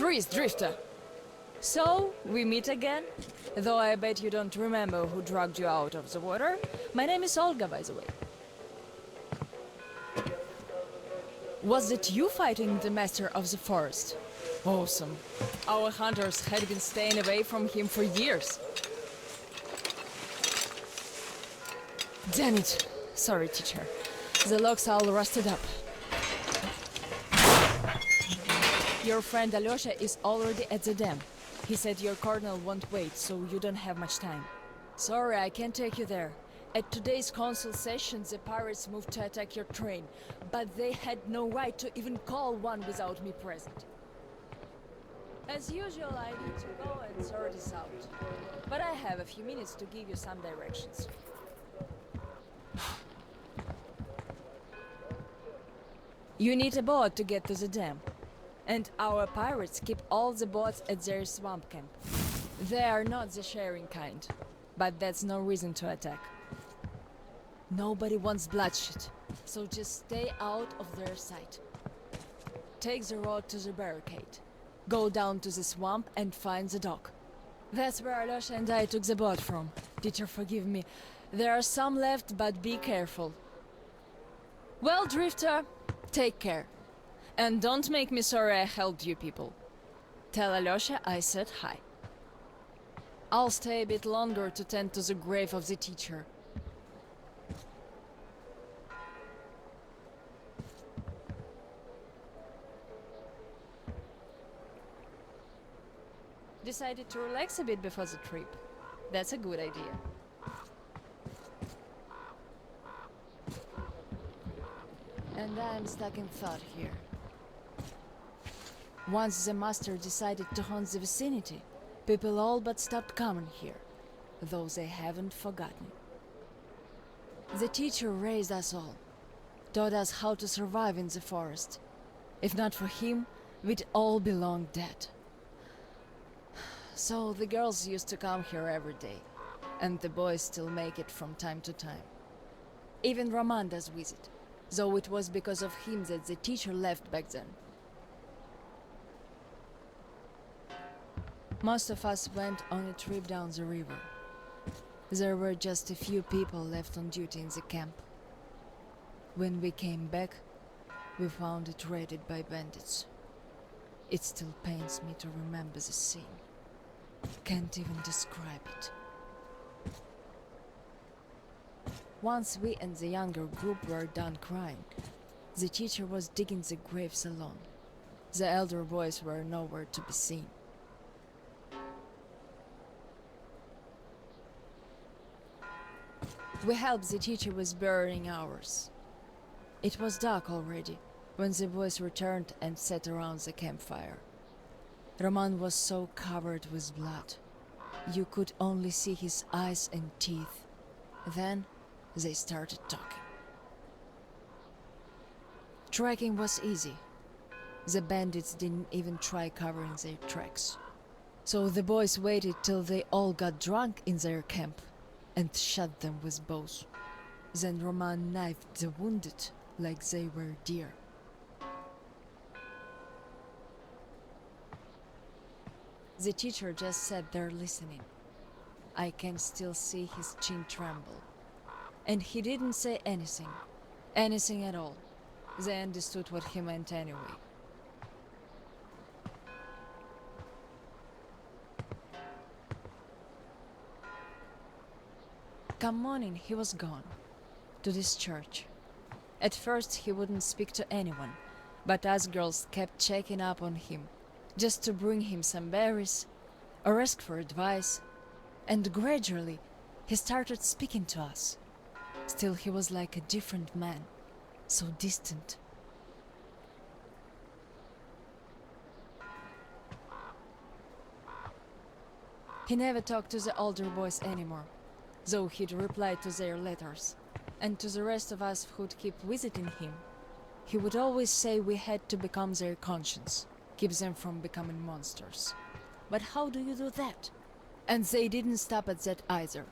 Freeze, Drifter! So, we meet again? Though I bet you don't remember who dragged you out of the water. My name is Olga, by the way. Was it you fighting the master of the forest? Awesome. Our hunters had been staying away from him for years. Damn it. Sorry, teacher. The logs all rusted up. Your friend Alyosha is already at the dam. He said your colonel won't wait, so you don't have much time. Sorry, I can't take you there. At today's council session, the pirates moved to attack your train, but they had no right to even call one without me present. As usual, I need to go and sort this out. But I have a few minutes to give you some directions. You need a boat to get to the dam. And our pirates keep all the boats at their swamp camp. They are not the sharing kind, but that's no reason to attack. Nobody wants bloodshed, so just stay out of their sight. Take the road to the barricade. Go down to the swamp and find the dock. That's where Alyosha and I took the boat from. Teacher, forgive me. There are some left, but be careful. Well, Drifter, take care. And don't make me sorry I helped you people. Tell Alyosha I said hi. I'll stay a bit longer to tend to the grave of the teacher. Decided to relax a bit before the trip. That's a good idea. And I'm stuck in thought here. Once the master decided to haunt the vicinity, people all but stopped coming here, though they haven't forgotten. The teacher raised us all, taught us how to survive in the forest. If not for him, we'd all be long dead. So the girls used to come here every day, and the boys still make it from time to time. Even Roman does visit, though it was because of him that the teacher left back then. Most of us went on a trip down the river. There were just a few people left on duty in the camp. When we came back, we found it raided by bandits. It still pains me to remember the scene. Can't even describe it. Once we and the younger group were done crying, the teacher was digging the graves alone. The elder boys were nowhere to be seen. We helped the teacher with burying ours. It was dark already when the boys returned and sat around the campfire. Roman was so covered with blood. You could only see his eyes and teeth. Then they started talking. Tracking was easy. The bandits didn't even try covering their tracks. So the boys waited till they all got drunk in their camp and shot them with bows. Then Roman knifed the wounded like they were deer. The teacher just sat there listening. I can still see his chin tremble. And he didn't say anything. Anything at all. They understood what he meant anyway. Come morning, he was gone. To this church. At first he wouldn't speak to anyone, but us girls kept checking up on him, just to bring him some berries, or ask for advice, and gradually he started speaking to us. Still he was like a different man, so distant. He never talked to the older boys anymore, though he'd reply to their letters, and to the rest of us who'd keep visiting him. He would always say we had to become their conscience, keep them from becoming monsters. But how do you do that? And they didn't stop at that either.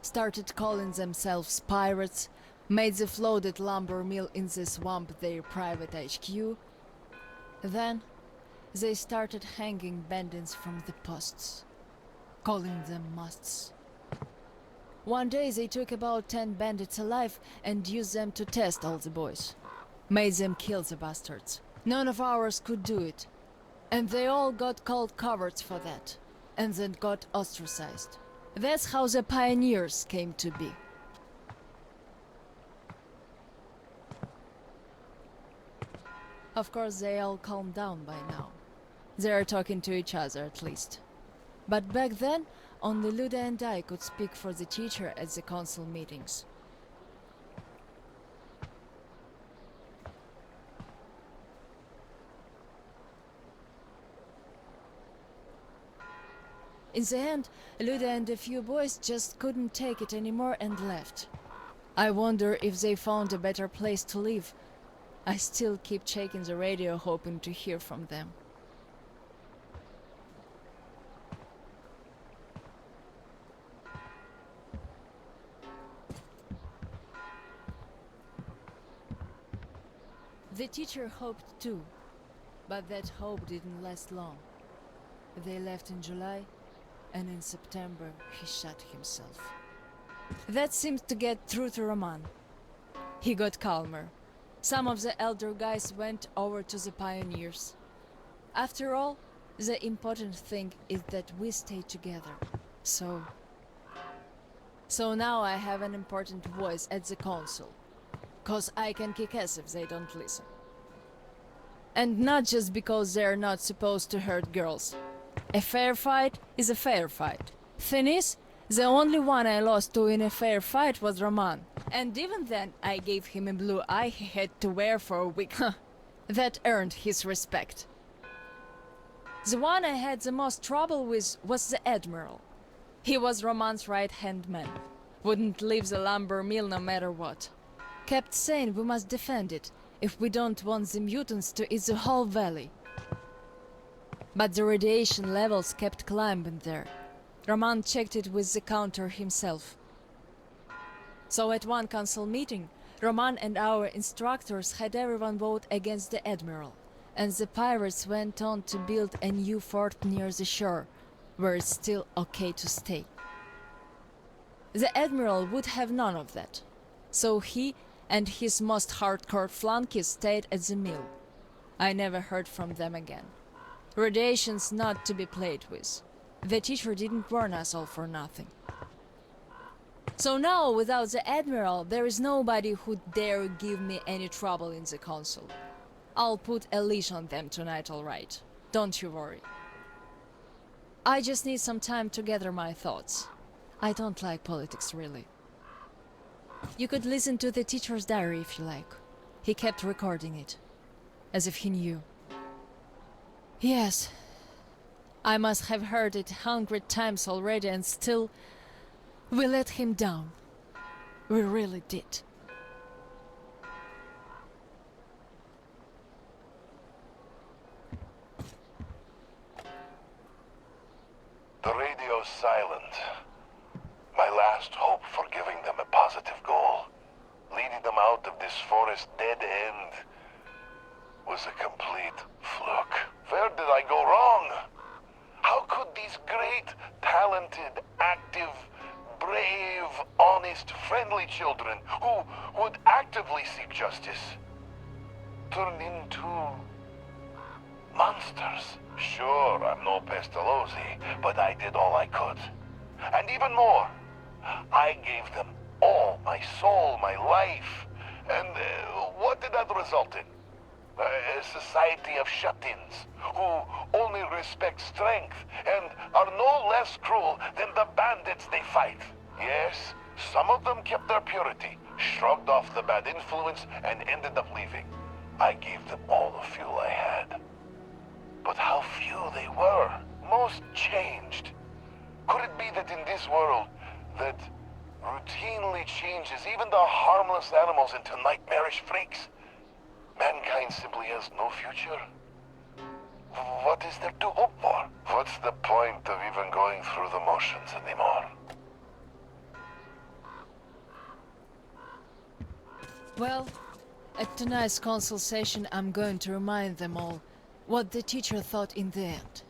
Started calling themselves pirates, made the floated lumber mill in the swamp their private HQ. Then They started hanging bandits from the posts, calling them musts. One day they took about 10 bandits alive and used them to test all the boys. Made them kill the bastards. None of ours could do it. And they all got called cowards for that. And then got ostracized. That's how the pioneers came to be. Of course, they all calmed down by now. They are talking to each other, at least. But back then, only Luda and I could speak for the teacher at the council meetings. In the end, Luda and a few boys just couldn't take it anymore and left. I wonder if they found a better place to live. I still keep checking the radio hoping to hear from them. The teacher hoped too, but that hope didn't last long. They left in July, and in September he shot himself. That seemed to get through to Roman. He got calmer. Some of the elder guys went over to the pioneers. After all, the important thing is that we stay together. So now I have an important voice at the council. 'Cause I can kick ass if they don't listen. And not just because they're not supposed to hurt girls. A fair fight is a fair fight. Thing is, the only one I lost to in a fair fight was Roman. And even then, I gave him a blue eye he had to wear for a week. That earned his respect. The one I had the most trouble with was the Admiral. He was Roman's right-hand man. Wouldn't leave the lumber mill no matter what. Kept saying we must defend it if we don't want the mutants to eat the whole valley. But the radiation levels kept climbing there. Roman checked it with the counter himself. So at one council meeting, Roman and our instructors had everyone vote against the Admiral, and the pirates went on to build a new fort near the shore, where it's still okay to stay. The Admiral would have none of that, so he and his most hardcore flunkies stayed at the mill. I never heard from them again. Radiation's not to be played with. The teacher didn't warn us all for nothing. So now, without the Admiral, there is nobody who'd dare give me any trouble in the council. I'll put a leash on them tonight, all right. Don't you worry. I just need some time to gather my thoughts. I don't like politics, really. You could listen to the teacher's diary if you like. He kept recording it, as if he knew. Yes, I must have heard it 100 times already, and still, we let him down. We really did. The radio's silent. My last hope for giving them a positive goal, leading them out of this forest dead end, was a complete fluke. Where did I go wrong? How could these great, talented, active, brave, honest, friendly children who would actively seek justice turn into monsters? Sure, I'm no Pestalozzi, but I did all I could. And even more, I gave them all my soul, my life. And what did that result in? A society of shut-ins who only respect strength and are no less cruel than the bandits they fight. Yes, some of them kept their purity, shrugged off the bad influence, and ended up leaving. I gave them all the fuel I had. But how few they were. Most changed. Could it be that in this world that routinely changes even the harmless animals into nightmarish freaks, mankind simply has no future? What is there to hope for? What's the point of even going through the motions anymore? Well, at tonight's council session, I'm going to remind them all what the teacher thought in the end.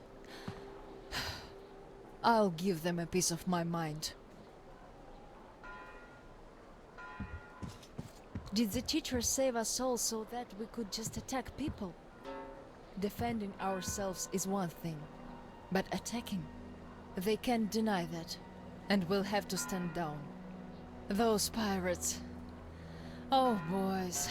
I'll give them a piece of my mind. Did the teacher save us all so that we could just attack people? Defending ourselves is one thing, but attacking? They can't deny that, and we'll have to stand down. Those pirates. Oh, boys.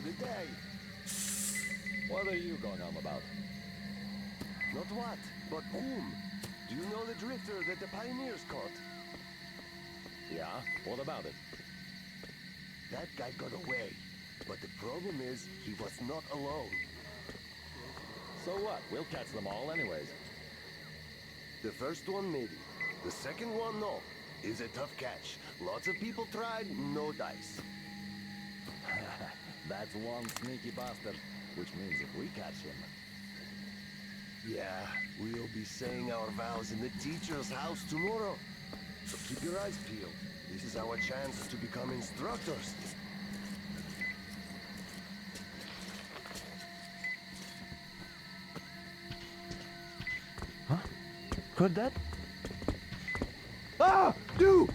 Good day. What are you going on about? Not what, but whom? Do you know the drifter that the pioneers caught? Yeah? What about it? That guy got away. But the problem is, he was not alone. So what? We'll catch them all anyways. The first one, maybe. The second one, no. Is a tough catch. Lots of people tried, no dice. That's one sneaky bastard. Which means if we catch him... Yeah, we'll be saying our vows in the teacher's house tomorrow. So keep your eyes peeled. This is our chance to become instructors. Huh? Heard that? Ah! Dude!